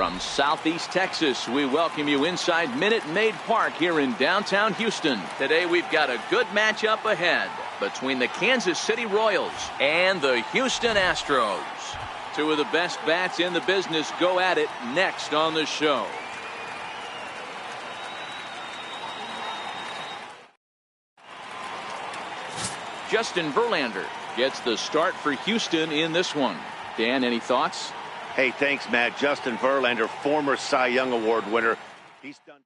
From Southeast Texas, we welcome you inside Minute Maid Park here in downtown Houston. Today we've got a good matchup ahead between the Kansas City Royals and the Houston Astros. Two of the best bats in the business go at it next on the show. Justin Verlander gets the start for Houston in this one. Dan, any thoughts? Hey, thanks, Matt. Justin Verlander, former Cy Young Award winner. He's done.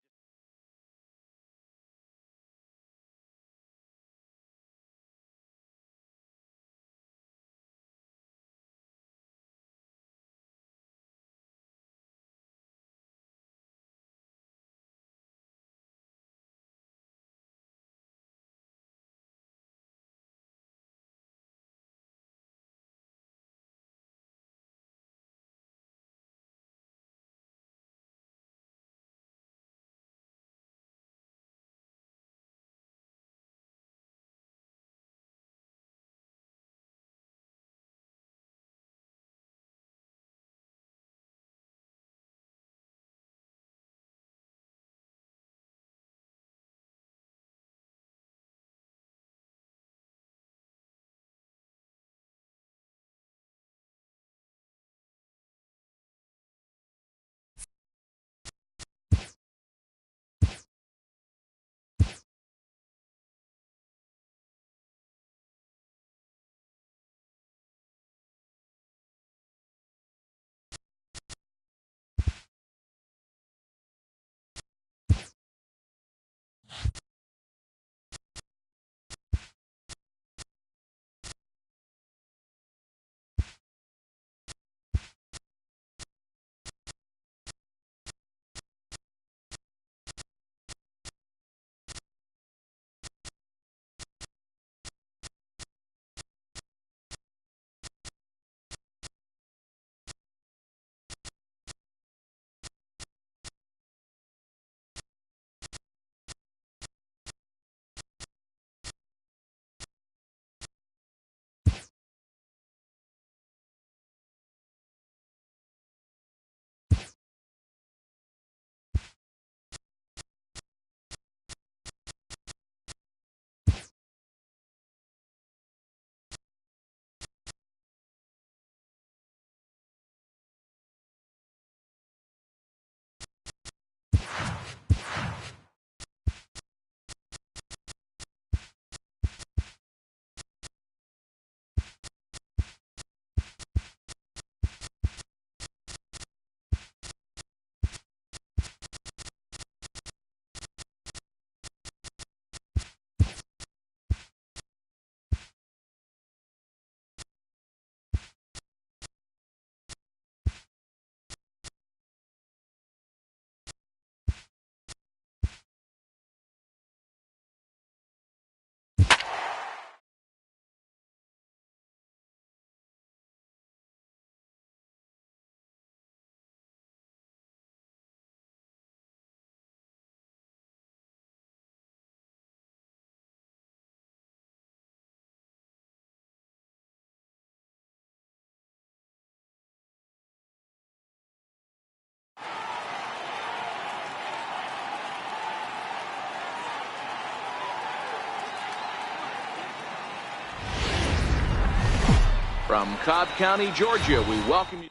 From Cobb County, Georgia, we welcome you.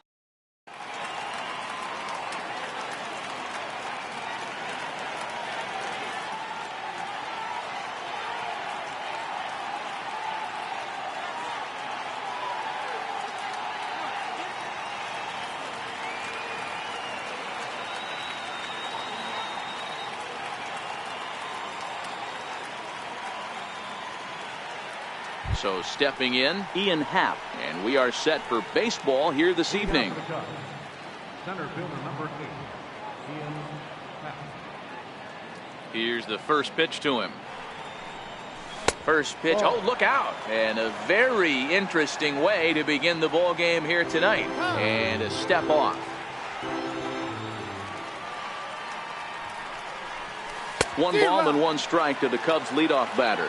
So stepping in, Ian Happ, and we are set for baseball here this evening. Center fielder number 8, Ian Happ. Here's the first pitch to him. First pitch. Oh, look out. And a very interesting way to begin the ball game here tonight. And a step off. One ball and one strike to the Cubs leadoff batter.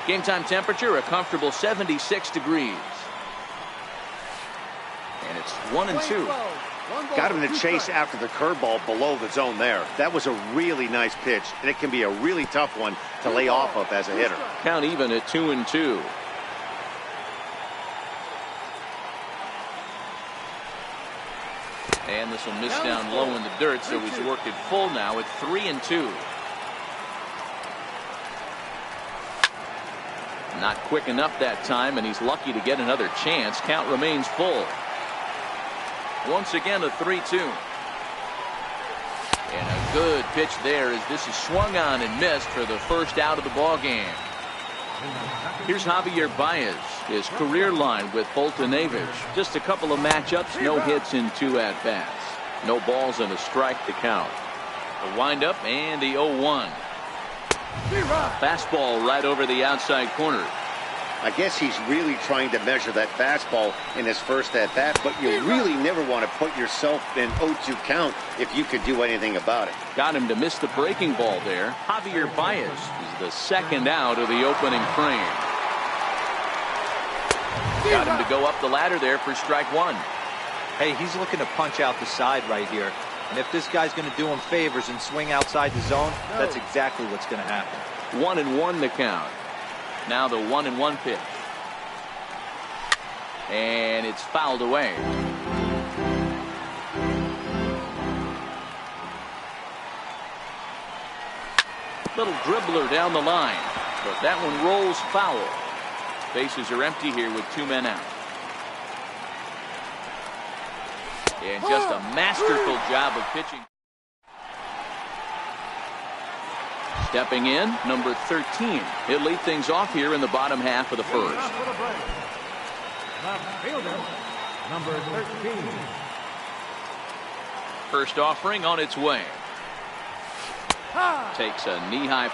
Game time temperature a comfortable 76 degrees. And it's 1-2. Got him to chase after the curveball below the zone there. That was a really nice pitch, and it can be a really tough one to lay off of as a hitter. Count even at 2-2. And this will miss down low in the dirt, so he's worked it full now at 3-2. Not quick enough that time, and he's lucky to get another chance. Count remains full. Once again, a 3-2. And a good pitch there as this is swung on and missed for the first out of the ball game. Here's Javier Baez, his career line with Bolton Avish. Just a couple of matchups, no hits in 2 at-bats. No balls and a strike to count. The windup and the 0-1. Fastball right over the outside corner. I guess he's really trying to measure that fastball in his first at-bat, but you really never want to put yourself in 0-2 count if you could do anything about it. Got him to miss the breaking ball there. Javier Baez is the second out of the opening frame. Got him to go up the ladder there for strike 1. Hey, he's looking to punch out the side right here. And if this guy's going to do him favors and swing outside the zone, that's exactly what's going to happen. 1-1 the count. Now the 1-1 pitch. And it's fouled away. Little dribbler down the line, but that one rolls foul. Bases are empty here with 2 men out. And just a masterful job of pitching. Stepping in, number 13. He'll lead things off here in the bottom half of the first. Number 13. First offering on its way. Takes a knee-high.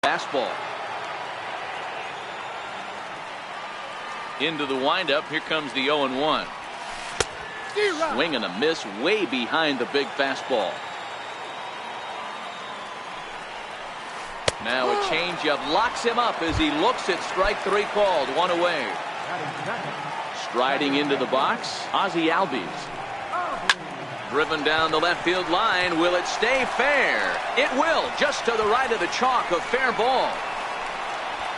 Fastball. Into the windup. Here comes the 0-1. Swing and a miss way behind the big fastball. Now a changeup locks him up as he looks at strike 3 called. 1 away. Striding into the box, Ozzie Albies. Driven down the left field line. Will it stay fair? It will. Just to the right of the chalk. A fair ball.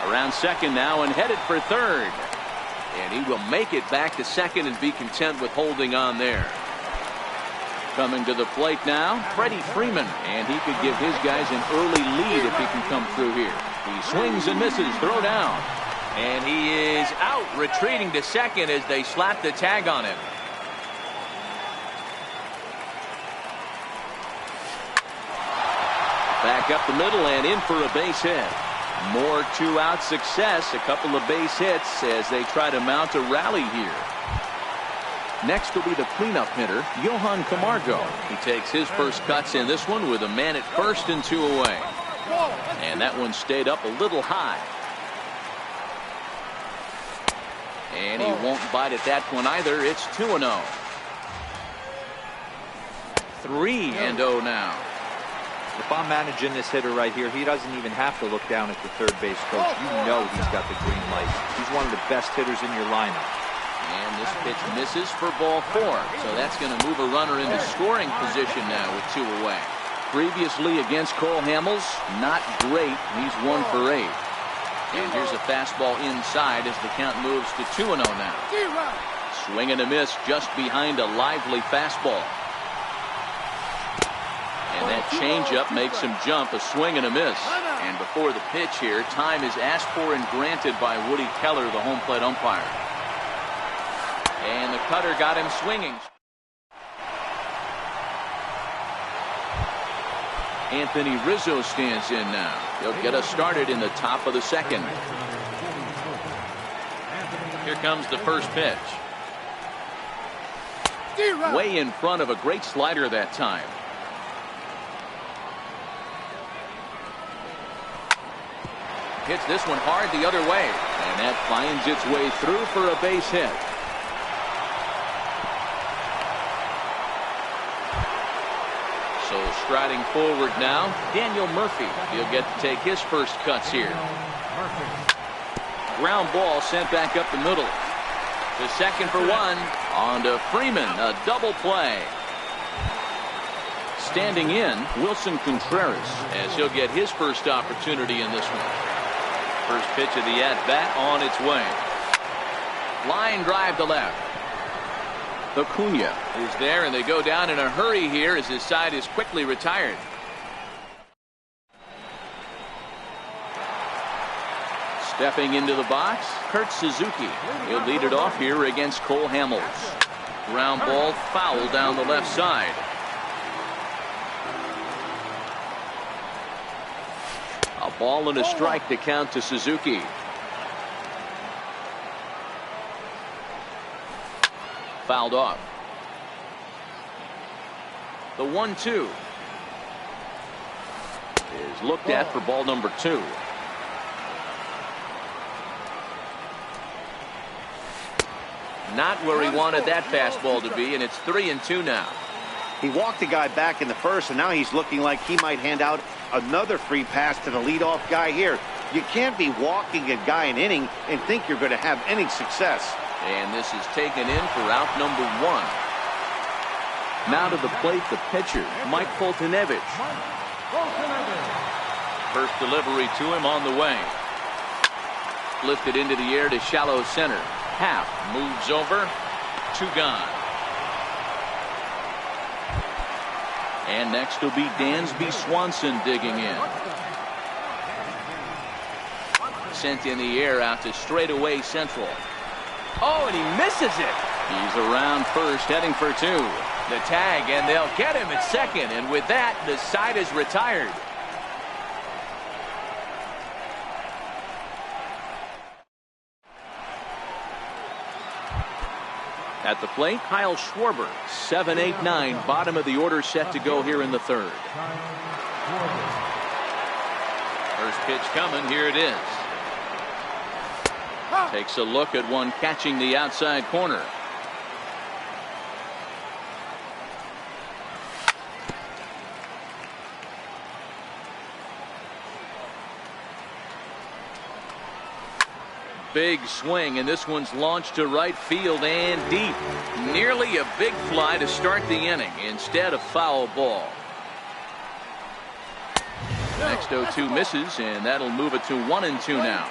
Around second now and headed for third. And he will make it back to second and be content with holding on there. Coming to the plate now, Freddie Freeman. And he could give his guys an early lead if he can come through here. He swings and misses. Throw down. And he is out, retreating to second as they slap the tag on him. Back up the middle and in for a base hit. More 2-out success. A couple of base hits as they try to mount a rally here. Next will be the cleanup hitter, Johan Camargo. He takes his first cuts in this one with a man at first and 2 away. And that one stayed up a little high. And he won't bite at that one either. It's 2-0. 3-0 now. If I'm managing this hitter right here, he doesn't even have to look down at the third base coach. You know he's got the green light. He's one of the best hitters in your lineup. And this pitch misses for ball 4. So that's going to move a runner into scoring position now with 2 away. Previously against Cole Hamels, not great. He's 1 for 8. And here's a fastball inside as the count moves to 2-0 now. Swing and a miss just behind a lively fastball. And that changeup makes him jump. A swing and a miss. And before the pitch here, time is asked for and granted by Woody Keller, the home plate umpire. And the cutter got him swinging. Anthony Rizzo stands in now. He'll get us started in the top of the second. Here comes the first pitch. Way in front of a great slider that time. Hits this one hard the other way. And that finds its way through for a base hit. So striding forward now, Daniel Murphy. He'll get to take his first cuts here. Ground ball sent back up the middle. To second for one. On to Freeman. A double play. Standing in, Wilson Contreras, as he'll get his first opportunity in this one. First pitch of the at-bat on its way. Line drive to left. Acuna is there, and they go down in a hurry here as his side is quickly retired. Stepping into the box, Kurt Suzuki. He'll lead it off here against Cole Hamels. Ground ball foul down the left side. A ball and a strike to count to Suzuki. Fouled off. The 1-2 is looked at for ball number 2. Not where he wanted that fastball to be, and it's 3-2 now. He walked the guy back in the first, and now he's looking like he might hand out another free pass to the leadoff guy here. You can't be walking a guy an inning and think you're going to have any success. And this is taken in for out number 1. Now to the plate, the pitcher, Mike Foltynewicz. First delivery to him on the way. Lifted into the air to shallow center. Half moves over. 2 gone. And next will be Dansby Swanson digging in. Sent in the air out to straightaway central. Oh, and he misses it. He's around first, heading for 2. The tag, and they'll get him at second. And with that, the side is retired. At the plate, Kyle Schwarber, 7-8-9, bottom of the order set to go here in the 3rd. First pitch coming, here it is. Takes a look at one catching the outside corner. Big swing, and this one's launched to right field and deep. Nearly a big fly to start the inning instead of foul ball. Next 0-2 misses, and that'll move it to 1-2 now.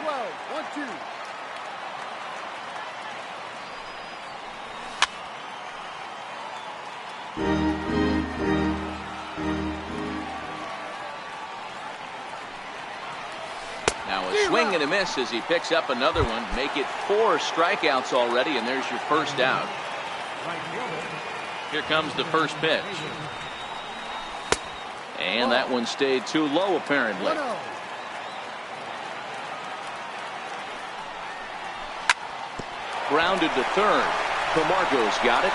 Now a swing and a miss as he picks up another one. Make it 4 strikeouts already, and there's your first out. Here comes the first pitch. And that one stayed too low, apparently. Grounded to third. Camargo's got it.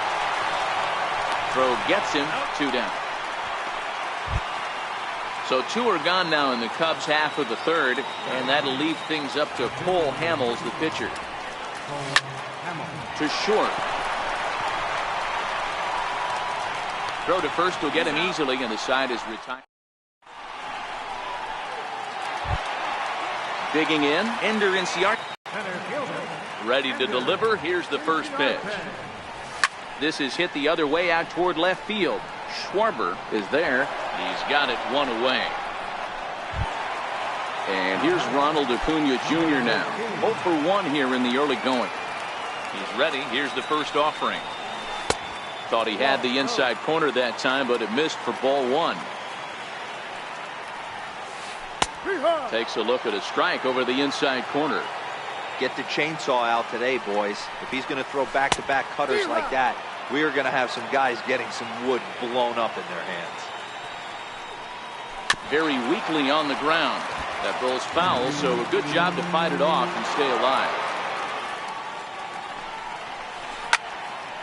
Throw gets him. 2 down. So 2 are gone now in the Cubs' half of the 3rd, and that'll leave things up to Cole Hamels, the pitcher. To short. Throw to first will get him easily, and the side is retired. Digging in, Ender Inciarte. Ready to deliver. Here's the first pitch. This is hit the other way out toward left field. Schwarber is there. He's got it 1 away. And here's Ronald Acuna Jr. now. 0 for 1 here in the early going. He's ready. Here's the first offering. Thought he had the inside corner that time, but it missed for ball 1. Takes a look at a strike over the inside corner. Get the chainsaw out today, boys. If he's going to throw back-to-back cutters like that, we are going to have some guys getting some wood blown up in their hands. Very weakly on the ground. That ball's foul, so a good job to fight it off and stay alive.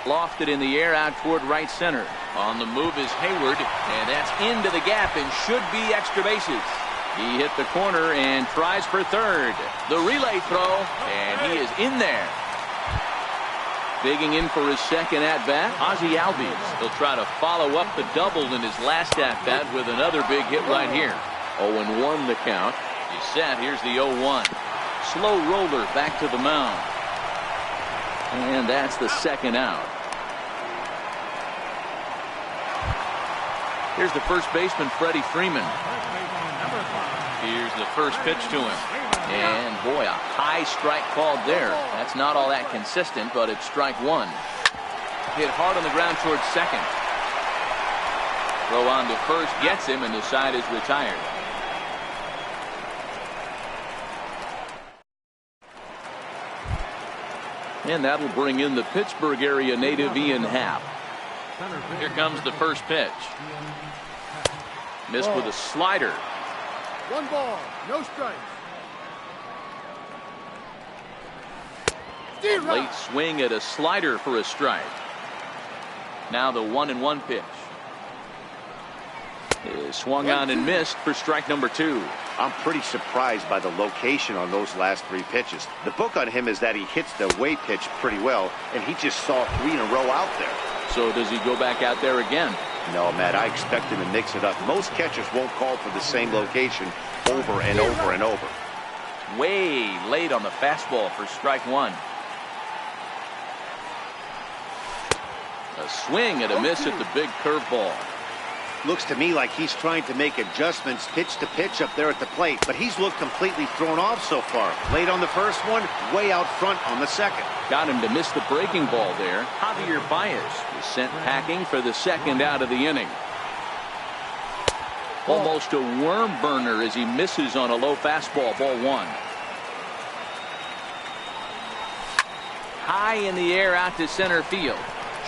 Lofted in the air out toward right center. On the move is Hayward, and that's into the gap and should be extra bases. He hit the corner and tries for third. The relay throw, and he is in there. Digging in for his second at-bat, Ozzie Albies. He'll try to follow up the double in his last at-bat with another big hit right here. 0-1 the count. He's set. Here's the 0-1. Slow roller back to the mound. And that's the second out. Here's the first baseman, Freddie Freeman. Here's the first pitch to him. And boy, a high strike called there. That's not all that consistent, but it's strike one. Hit hard on the ground towards second. Throw on to first gets him, and the side is retired. And that'll bring in the Pittsburgh area native Ian Happ. Here comes the first pitch. Missed with a slider. 1 ball, no strikes. Late swing at a slider for a strike. Now the 1-1 pitch. Is swung on and missed for strike number 2. I'm pretty surprised by the location on those last 3 pitches. The book on him is that he hits the away pitch pretty well, and he just saw 3 in a row out there. So does he go back out there again? No, Matt, I expect him to mix it up. Most catchers won't call for the same location over and over and over. Way late on the fastball for strike 1. A swing and a miss at the big curveball. Looks to me like he's trying to make adjustments pitch to pitch up there at the plate, but he's looked completely thrown off so far. Late on the first one, way out front on the second. Got him to miss the breaking ball there. Javier Baez is sent packing for the second out of the inning. Almost a worm burner as he misses on a low fastball, ball 1. High in the air out to center field.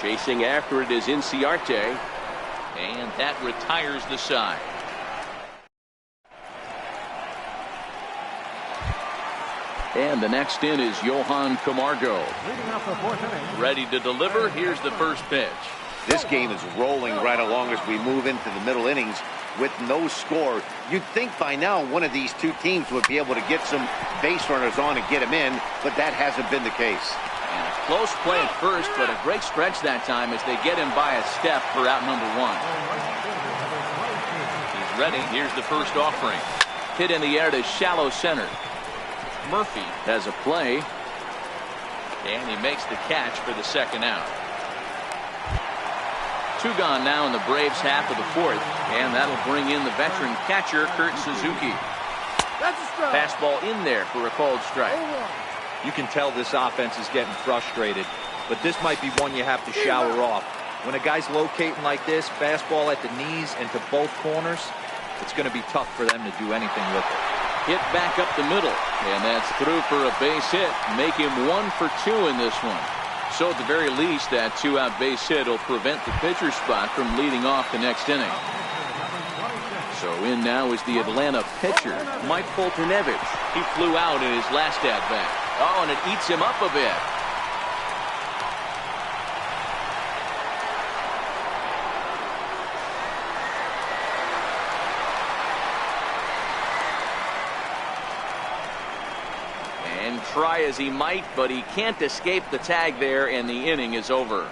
Chasing after it is Inciarte. And that retires the side. And the next in is Johan Camargo. Ready to deliver. Here's the first pitch. This game is rolling right along as we move into the middle innings with no score. You'd think by now one of these two teams would be able to get some base runners on and get them in, but that hasn't been the case. And a close play at first, but a great stretch that time as they get him by a step for out number 1. He's ready. Here's the first offering. Hit in the air to shallow center. Murphy has a play, and he makes the catch for the second out. 2 gone now in the Braves half of the 4th, and that'll bring in the veteran catcher Kurt Suzuki. Fastball in there for a called strike. You can tell this offense is getting frustrated, but this might be one you have to shower off. When a guy's locating like this, fastball at the knees and to both corners, it's going to be tough for them to do anything with it. Hit back up the middle, and that's through for a base hit. Make him 1 for 2 in this one. So at the very least, that 2-out base hit will prevent the pitcher spot from leading off the next inning. So in now is the Atlanta pitcher, Mike Foltynewicz. He flew out in his last at-bat. Oh, and it eats him up a bit. And try as he might, but he can't escape the tag there, and the inning is over.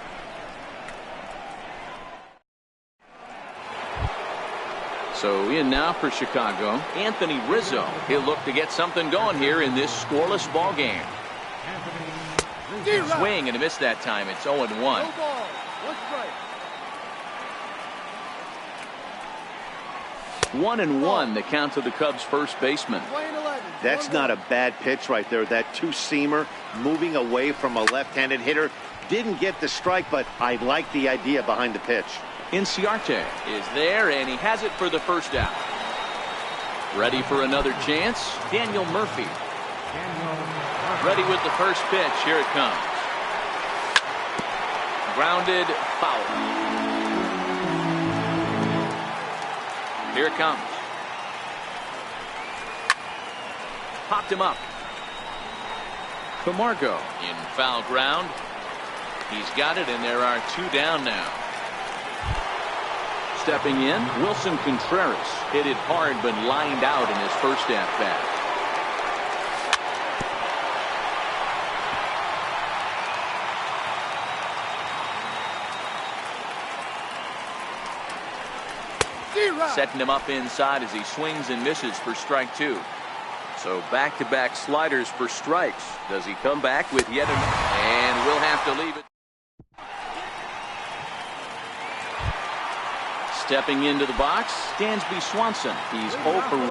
So in now for Chicago, Anthony Rizzo. He'll look to get something going here in this scoreless ball game. Swing and a miss that time. It's 0-1. 1-1 the count to the Cubs first baseman. That's not a bad pitch right there. That 2-seamer moving away from a left-handed hitter. Didn't get the strike, but I like the idea behind the pitch. Inciarte is there, and he has it for the first out. Ready for another chance? Daniel Murphy. Ready with the first pitch. Here it comes. Grounded, foul. Here it comes. Popped him up. Camargo in foul ground. He's got it, and there are 2 down now. Stepping in, Wilson Contreras hit it hard but lined out in his first at-bat. Setting him up inside as he swings and misses for strike 2. So back-to-back sliders for strikes. Does he come back with yet another? And we'll have to leave it. Stepping into the box, Dansby Swanson. He's 0 for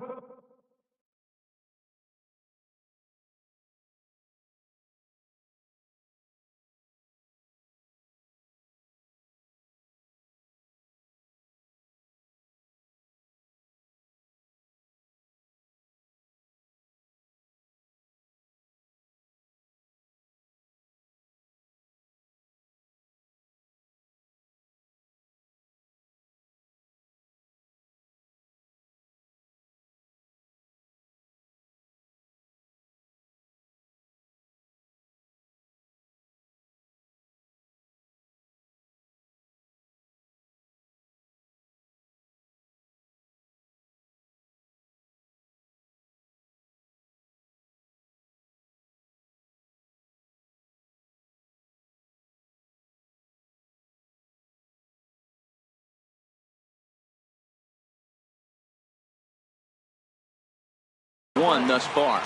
1 thus far.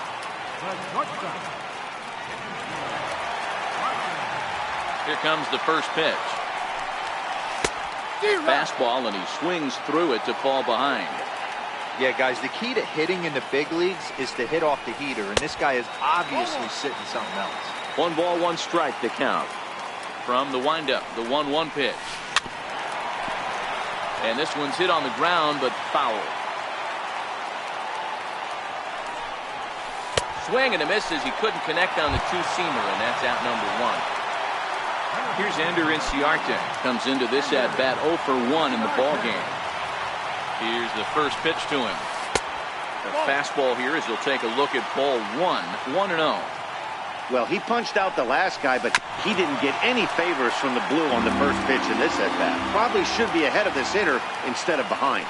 Here comes the first pitch. Fastball, and he swings through it to fall behind. Yeah, guys, the key to hitting in the big leagues is to hit off the heater, and this guy is obviously sitting something else. 1 ball, 1 strike the count. From the windup, the 1-1 pitch. And this one's hit on the ground, but foul. Swing and a miss as he couldn't connect on the 2-seamer, and that's out number 1. Here's Ender Inciarte. Comes into this at-bat 0 for 1 in the ballgame. Here's the first pitch to him. A fastball here as he'll take a look at ball 1. 1-0. Well, he punched out the last guy, but he didn't get any favors from the blue on the first pitch in this at-bat. Probably should be ahead of this hitter instead of behind.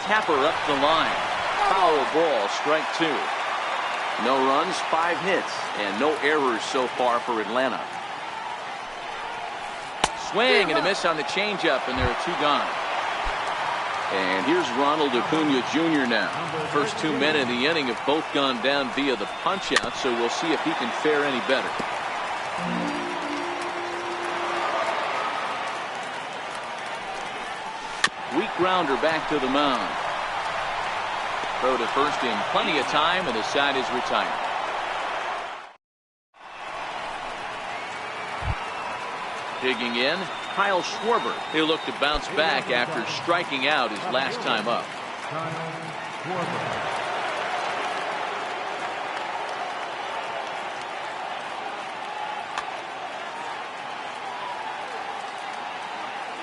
Tapper up the line. Foul ball, strike 2. No runs, 5 hits, and no errors so far for Atlanta. Swing and a miss on the changeup, and there are 2 gone. And here's Ronald Acuna Jr. now. First 2 men in the inning have both gone down via the punch-out, so we'll see if he can fare any better. Weak grounder back to the mound. Throw to first in plenty of time, and the side is retired. Digging in, Kyle Schwarber. He'll look to bounce back after striking out his last time up.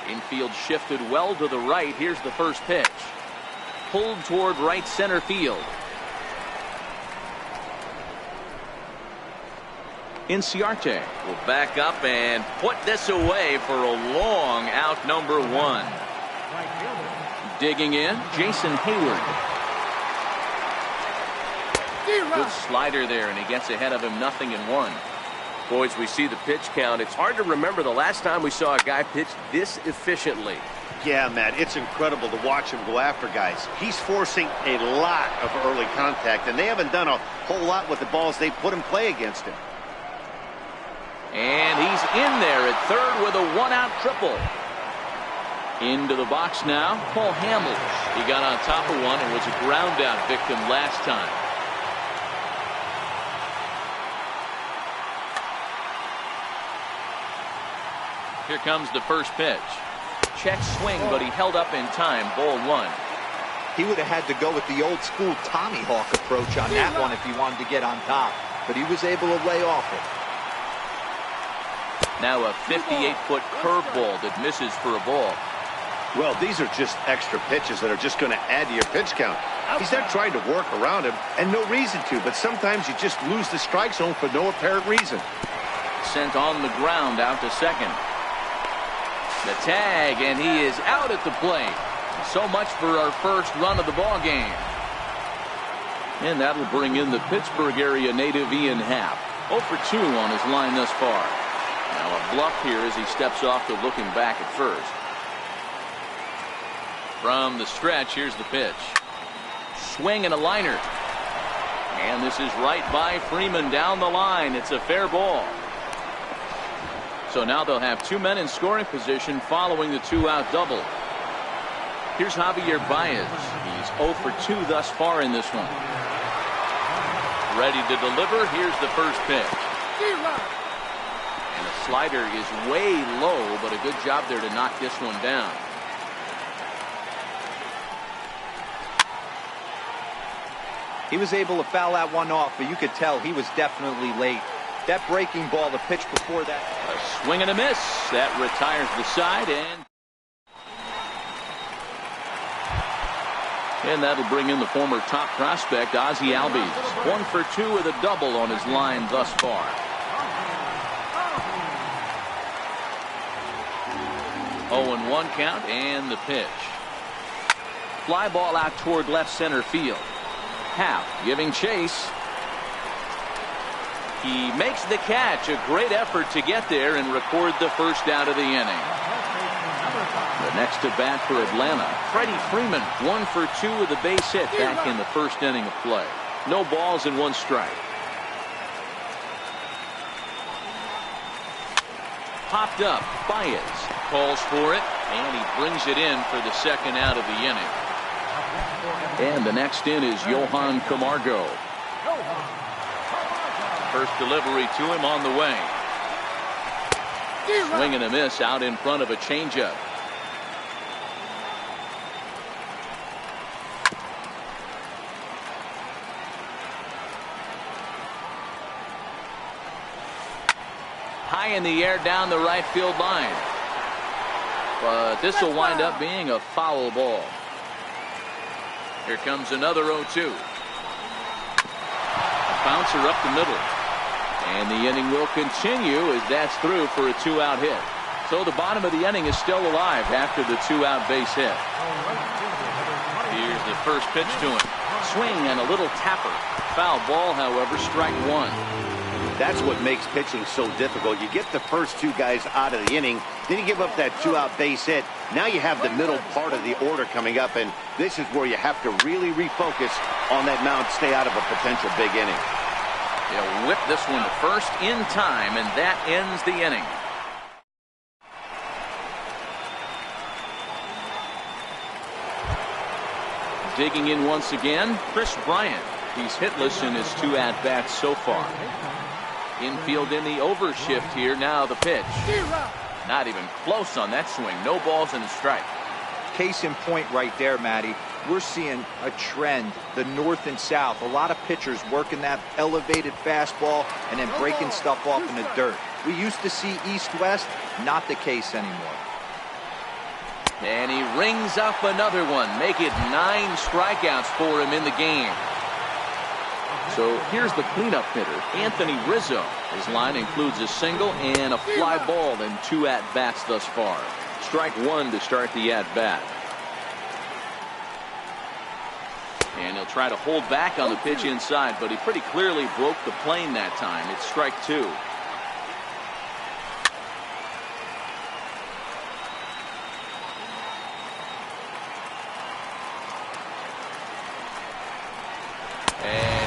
Infield shifted well to the right. Here's the first pitch. Pulled toward right center field. Inciarte will back up and put this away for a long out number 1. Digging in, Jason Hayward. Good slider there, and he gets ahead of him, 0-1. Boys, we see the pitch count. It's hard to remember the last time we saw a guy pitch this efficiently. Yeah, Matt, it's incredible to watch him go after guys. He's forcing a lot of early contact, and they haven't done a whole lot with the balls they put in play against him. And he's in there at third with a 1-out triple. Into the box now, Paul Hamels. He got on top of one and was a ground out victim last time. Here comes the first pitch. Check swing, but he held up in time. Ball 1. He would have had to go with the old school Tommy Hawk approach on that one if he wanted to get on top, but he was able to lay off it. Now a 58-foot curveball that misses for a ball. Well, these are just extra pitches that are just going to add to your pitch count. He's not trying to work around him, and no reason to, but sometimes you just lose the strike zone for no apparent reason. sent on the ground out to second. The tag, and he is out at the plate. So much for our first run of the ball game. And that'll bring in the Pittsburgh area native Ian Happ. 0 for 2 on his line thus far. Now a bluff here as he steps off to looking back at first. From the stretch, here's the pitch. Swing and a liner. And this is right by Freeman down the line. It's a fair ball. So now they'll have 2 men in scoring position following the 2-out double. Here's Javier Baez. He's 0 for 2 thus far in this one. Ready to deliver. Here's the first pitch. And the slider is way low, but a good job there to knock this one down. He was able to foul that one off, but you could tell he was definitely late. That breaking ball, the pitch before that. A swing and a miss. That retires the side, and that'll bring in the former top prospect, Ozzie Albies. 1 for 2 with a double on his line thus far. Oh, and 1 count, and the pitch. Fly ball out toward left center field. Happ giving chase. He makes the catch. A great effort to get there and record the first out of the inning. The next to bat for Atlanta, Freddie Freeman. 1 for 2 with a base hit back in the first inning of play. No balls and 1 strike. Popped up. Baez calls for it, and he brings it in for the second out of the inning. And the next in is Johan Camargo. First delivery to him on the way. Swing and a miss out in front of a changeup. High in the air down the right field line. But this will wind up being a foul ball. Here comes another 0-2. A bouncer up the middle. And the inning will continue as that's through for a 2-out hit. So the bottom of the inning is still alive after the 2-out base hit. Here's the first pitch to him. Swing and a little tapper. Foul ball, however, strike 1. That's what makes pitching so difficult. You get the first 2 guys out of the inning, then you give up that 2-out base hit. Now you have the middle part of the order coming up, and this is where you have to really refocus on that mound, stay out of a potential big inning. They'll whip this one to first in time, and that ends the inning. Digging in once again, Chris Bryant. He's hitless in his 2 at-bats so far. Infield in the overshift here. Now the pitch. Not even close on that swing. No balls and a strike. Case in point right there, Matty. We're seeing a trend, the north and south. A lot of pitchers working that elevated fastball and then breaking stuff off in the dirt. We used to see east-west, not the case anymore. And he rings up another one. Make it 9 strikeouts for him in the game. So here's the cleanup hitter, Anthony Rizzo. His line includes a single and a fly ball and 2 at-bats thus far. Strike 1 to start the at-bat. And he'll try to hold back on the pitch inside, but he pretty clearly broke the plane that time. It's strike 2.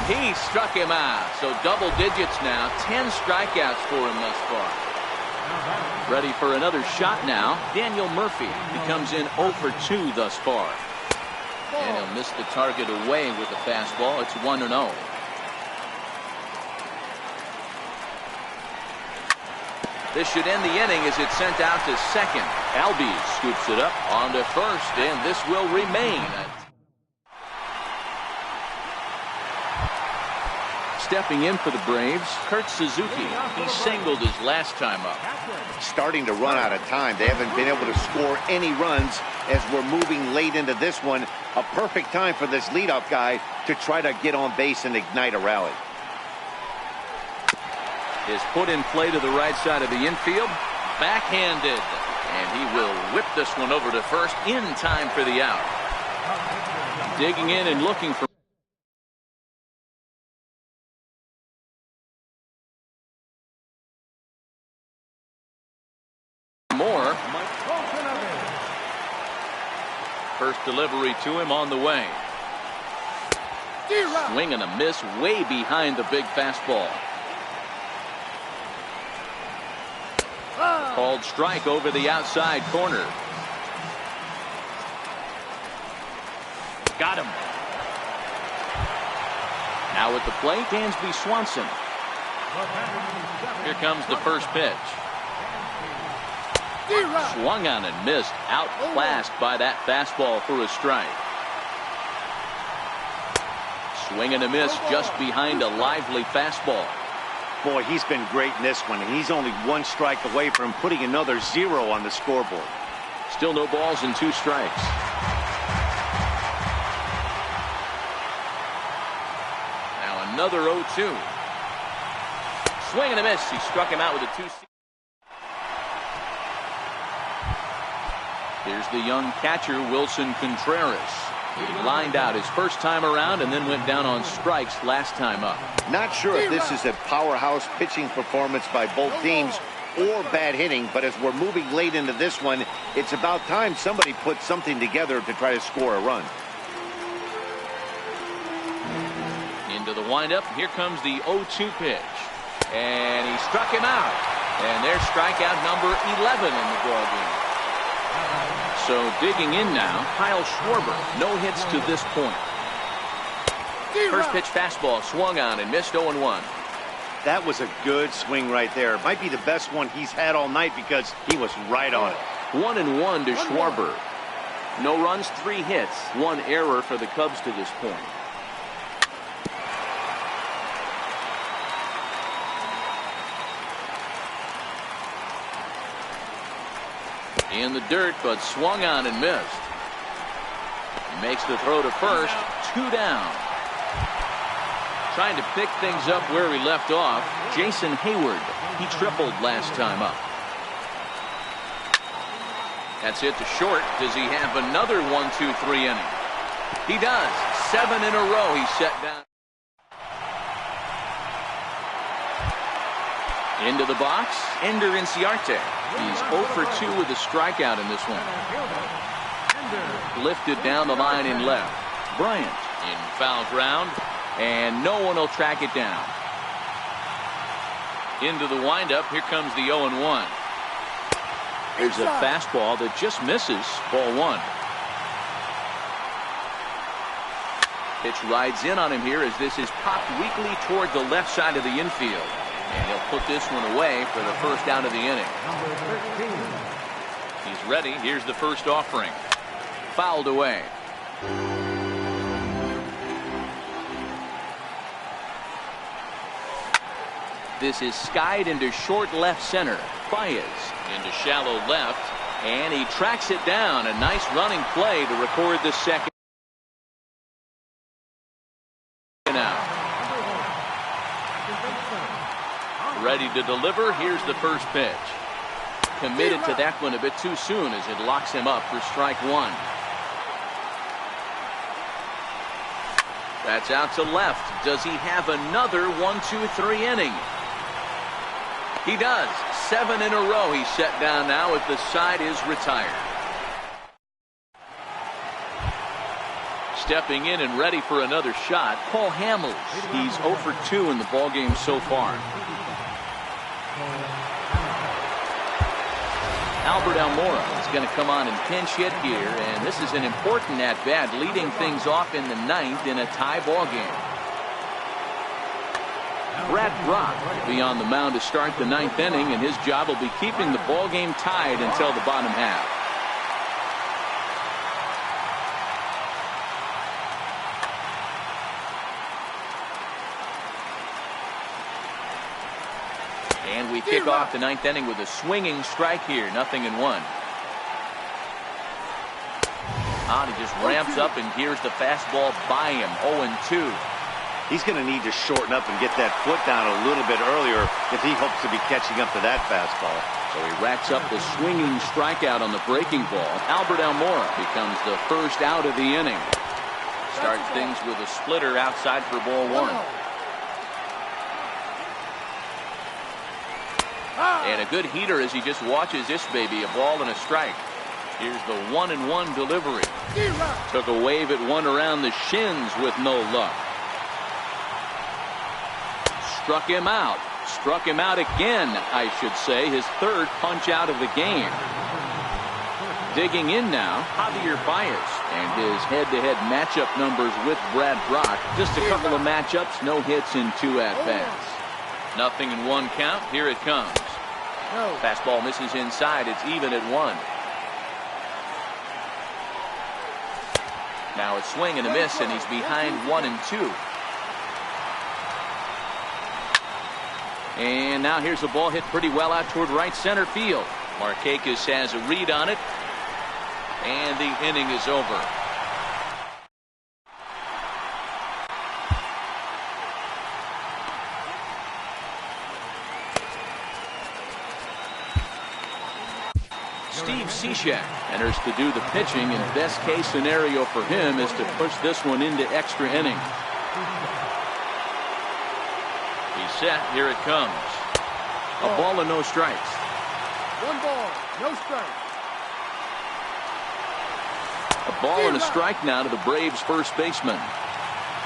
He struck him out. So double digits now. 10 strikeouts for him thus far. Ready for another shot now. Daniel Murphy. He comes in 0 for 2 thus far. And he'll miss the target away with the fastball. It's 1-0. This should end the inning as it's sent out to second. Albies scoops it up onto first, and this will remain. Stepping in for the Braves, Kurt Suzuki. He singled his last time up. Starting to run out of time. They haven't been able to score any runs as we're moving late into this one. A perfect time for this leadoff guy to try to get on base and ignite a rally. is put in play to the right side of the infield. Backhanded. And he will whip this one over to first in time for the out. Digging in and looking for more. First delivery to him on the way. Swing and a miss way behind the big fastball. Called strike over the outside corner. Got him. Now at the plate, Dansby Swanson. Here comes the first pitch. Swung on and missed. Outclassed by that fastball for a strike. Swing and a miss just behind a lively fastball. Boy, he's been great in this one, and he's only one strike away from putting another 0 on the scoreboard. Still no balls and 2 strikes. Now another 0-2. Swing and a miss. He struck him out with a 2-seam. Here's the young catcher, Wilson Contreras. He lined out his first time around and then went down on strikes last time up. Not sure if this is a powerhouse pitching performance by both teams or bad hitting, but as we're moving late into this one, it's about time somebody put something together to try to score a run. Into the windup. Here comes the 0-2 pitch. And he struck him out. And there's strikeout number 11 in the ballgame. So digging in now, Kyle Schwarber. No hits to this point. First pitch fastball swung on and missed 0-1. That was a good swing right there. Might be the best one he's had all night because he was right on it. 1-1 to Schwarber. No runs, 3 hits, 1 error for the Cubs to this point. In the dirt, but swung on and missed. Makes the throw to first. 2 down. Trying to pick things up where he left off. Jason Hayward. He tripled last time up. That's hit to short. Does he have another 1-2-3 inning? He does. 7 in a row he's set down. Into the box, Ender Inciarte. He's 0 for 2 with a strikeout in this one. Lifted down the line in left. Bryant in foul ground, and no one will track it down. Into the windup, here comes the 0-1. There's a fastball that just misses. Ball 1. Pitch rides in on him here as this is popped weakly toward the left side of the infield. And he'll put this one away for the first out of the inning. He's ready. Here's the first offering. Fouled away. This is skied into short left center. Baez into shallow left. And he tracks it down. A nice running play to record the second out. Ready to deliver. Here's the first pitch. Committed to that one a bit too soon as it locks him up for strike 1. That's out to left. Does he have another 1-2-3 inning? He does. 7 in a row he's set down now as the side is retired. Stepping in and ready for another shot, Paul Hamels. He's 0 for 2 in the ballgame so far. Albert Almora is going to come on and pinch hit here, and this is an important at-bat, leading things off in the 9th in a tie ball game. Brad Brock will be on the mound to start the 9th inning, and his job will be keeping the ball game tied until the bottom half. And we kick off the 9th inning with a swinging strike here. 0-1. He just ramps up, and here's the fastball by him. 0-2. He's going to need to shorten up and get that foot down a little bit earlier if he hopes to be catching up to that fastball. So he racks up the swinging strikeout on the breaking ball. Albert Almora becomes the first out of the inning. Starts things with a splitter outside for ball one. And a good heater as he just watches this baby, a ball and a strike. Here's the 1-1 delivery. Took a wave at one around the shins with no luck. Struck him out. Struck him out again, I should say. His third punch out of the game. Digging in now, Javier Baez. And his head-to-head matchup numbers with Brad Brock. Just a couple of matchups, no hits in 2 at-bats. Nothing in 1 count. Here it comes. Fastball misses inside. It's even at 1. Now it's swing and a miss, and he's behind 1-2. And now here's a ball hit pretty well out toward right center field. Markakis has a read on it, and the inning is over. Steve Cishek enters to do the pitching, and best case scenario for him is to push this one into extra innings. He's set. Here it comes. A ball and no strikes. 1 ball, no strikes. A ball and a strike now to the Braves first baseman.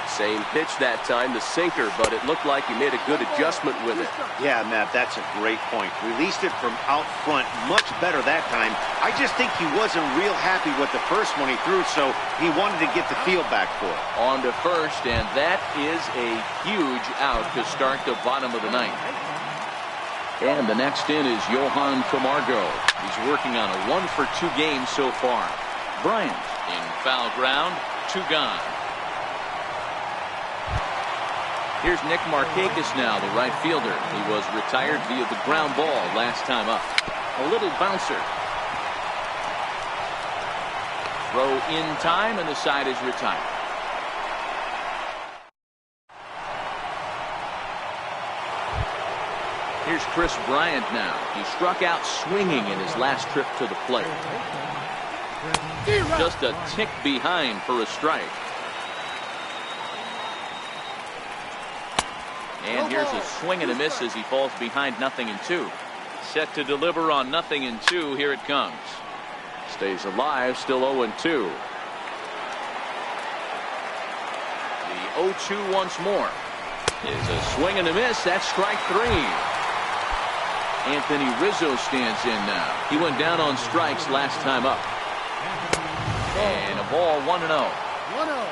Same pitch that time, the sinker, but it looked like he made a good adjustment with it. Yeah, Matt, that's a great point. Released it from out front much better that time. I just think he wasn't real happy with the first one he threw, so he wanted to get the field back for it. On to first, and that is a huge out to start the bottom of the 9th. And the next in is Johan Camargo. He's working on a 1-for-2 game so far. Bryant in foul ground, 2 gone. Here's Nick Markakis now, the right fielder. He was retired via the ground ball last time up. A little bouncer. Throw in time, and the side is retired. Here's Chris Bryant now. He struck out swinging in his last trip to the plate. Just a tick behind for a strike. And here's a swing and a miss as he falls behind 0-2. Set to deliver on 0-2. Here it comes. Stays alive, still 0-2. The 0-2 once more. Is a swing and a miss. That's strike 3. Anthony Rizzo stands in now. He went down on strikes last time up. And a ball 1-0. 1-0.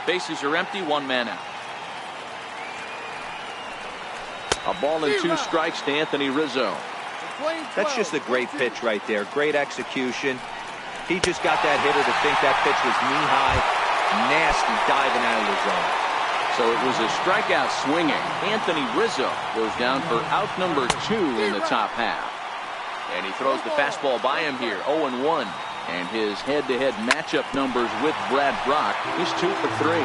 Bases are empty, 1 man out. A ball and 2 strikes to Anthony Rizzo. That's just a great pitch right there. Great execution. He just got that hitter to think that pitch was knee-high. Nasty diving out of the zone. So it was a strikeout swinging. Anthony Rizzo goes down for out number 2 in the top half. And he throws the fastball by him here, 0-1. And his head-to-head matchup numbers with Brad Brock, he's 2 for 3.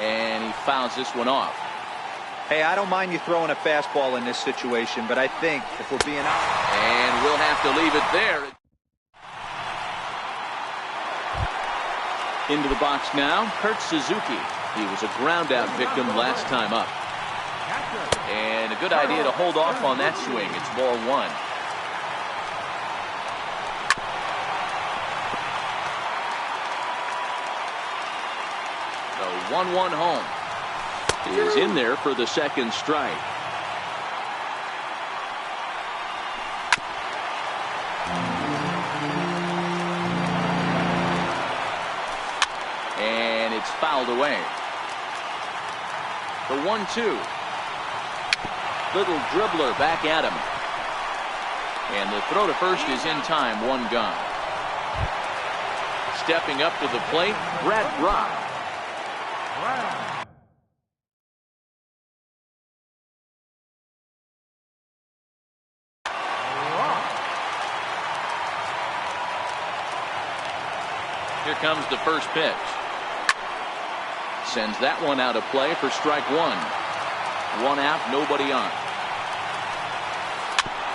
And he fouls this one off. Hey, I don't mind you throwing a fastball in this situation, but I think if we're being honest. And we'll have to leave it there. Into the box now, Kurt Suzuki. He was a ground-out victim last time up. And a good idea to hold off on that swing. It's ball 1. The 1-1 home is in there for the second strike. And it's fouled away. The 1-2. Little dribbler back at him. And the throw to first is in time, 1 gone. Stepping up to the plate, Brad Brock. Here comes the first pitch. Sends that one out of play for strike one. One out, nobody on.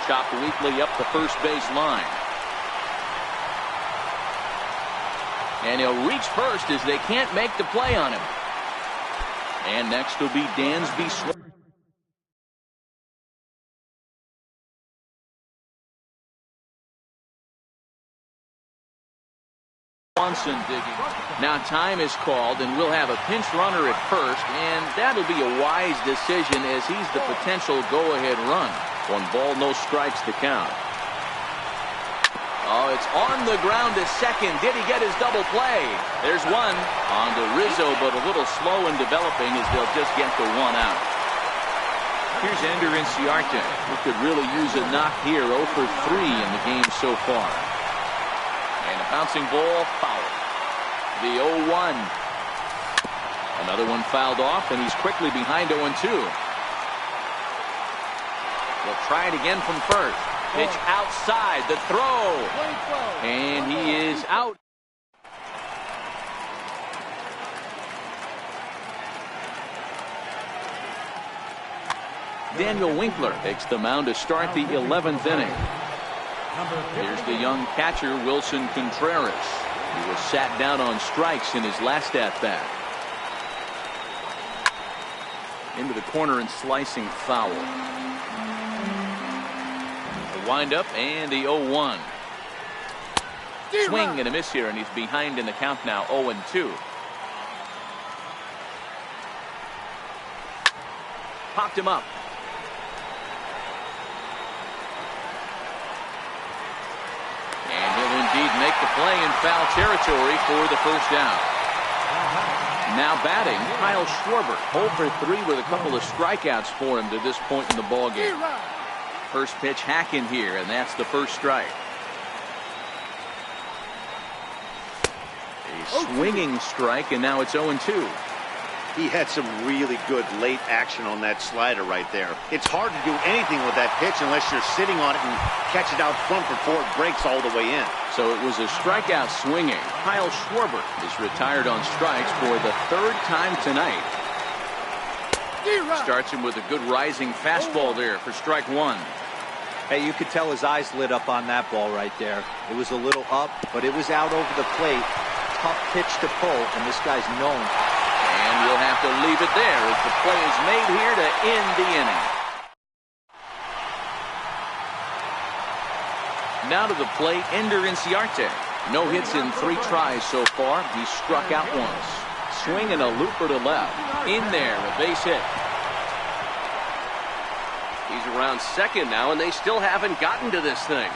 Chopped weakly up the first base line. And he'll reach first as they can't make the play on him. And next will be Dansby. Digging. Now time is called, and we'll have a pinch runner at first, and that'll be a wise decision as he's the potential go-ahead run. 1 ball, no strikes to count. Oh, it's on the ground to second. Did he get his double play? There's one on to Rizzo, but a little slow in developing as they'll just get the 1 out. Here's Ender Inciarte, who could really use a knock here. 0 for 3 in the game so far. And a bouncing ball, foul. The 0-1. Another one fouled off, and he's quickly behind 0-2. We'll try it again from first. Pitch outside, the throw. And he is out. Daniel Winkler takes the mound to start the 11th inning. Here's the young catcher, Wilson Contreras. He was sat down on strikes in his last at-bat. Into the corner and slicing foul. The windup and the 0-1. Swing and a miss here, and he's behind in the count now, 0-2. Popped him up. And he'll indeed make the play in foul territory for the first down. Now batting, Kyle Schwarber, 0 for 3 with a couple of strikeouts for him to this point in the ballgame. First pitch hack in here, and that's the first strike. A swinging strike, and now it's 0-2. He had some really good late action on that slider right there. It's hard to do anything with that pitch unless you're sitting on it and catch it out front before it breaks all the way in. So it was a strikeout swinging. Kyle Schwarber is retired on strikes for the 3rd time tonight. Starts him with a good rising fastball there for strike 1. Hey, you could tell his eyes lit up on that ball right there. It was a little up, but it was out over the plate. Tough pitch to pull, and this guy's known. And we'll have to leave it there as the play is made here to end the inning. Now to the plate, Ender Inciarte. No hits in 3 tries so far. He's struck out once. Swing and a looper to left. In there, a base hit. He's around second now, and they still haven't gotten to this thing.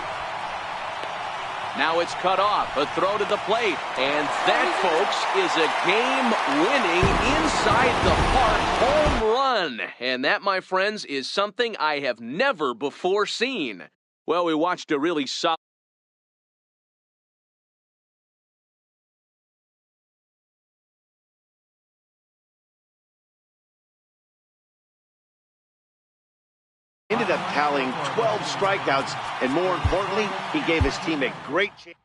Now it's cut off. A throw to the plate. And that, folks, is a game-winning inside the park home run. And that, my friends, is something I have never before seen. Well, we watched a really solid Ended up tallying 12 strikeouts, and more importantly, he gave his team a great chance.